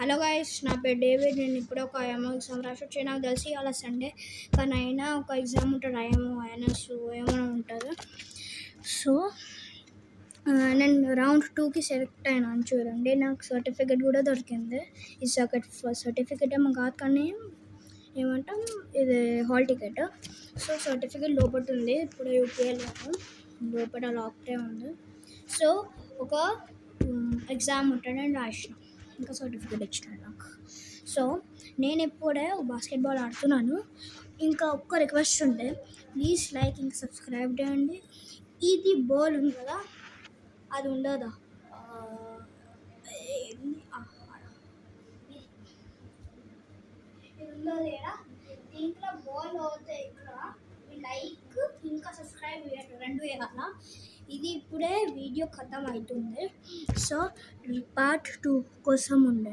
Hello guys, నా పేరు David. నేను ఇప్పుడు ఒక ఐఎంఓ ఎగ్జామ్ రాసి వచ్చి నాకు తెలిసి అలా సండే కానీ అయినా ఒక ఎగ్జామ్ ఉంటుంది ఐఎంఓ ఐఎన్ఎస్ ఏమైనా ఉంటుంది. సో నేను రౌండ్ 2కి సెలెక్ట్ అయినాను. చూడండి, నాకు సర్టిఫికెట్ కూడా దొరికింది. ఈ సర్టిఫికెట్ ఏమో కాదు కానీ ఏమంటాం, ఇది హాల్ టికెట్. సో సర్టిఫికెట్ లోపల ఉంది. ఇప్పుడు యూపీఎల్ లోపల లాక్టే ఉంది. సో ఒక ఎగ్జామ్ ఉంటుంది, నేను రాసిన, ఇంకా సర్టిఫికేట్ ఇచ్చినాడు నాకు. సో నేను ఇప్పుడే బాస్కెట్బాల్ ఆడుతున్నాను. ఇంకా ఒక్క రిక్వెస్ట్ ఉంటే ప్లీజ్ లైక్ ఇంకా సబ్స్క్రైబ్ చేయండి. ఇది బాల్ ఉంది కదా, అది ఉండదా, ఇది ఉండదు కదా, దీంట్లో బాల్ అవుతాయి. ఇక్కడ లైక్ ఇంకా సబ్స్క్రైబ్ రెండు వేయాలా. ఇది ఇప్పుడే వీడియో ఖతం అవుతుంది. సో పార్ట్ 2 కోసం ఉండే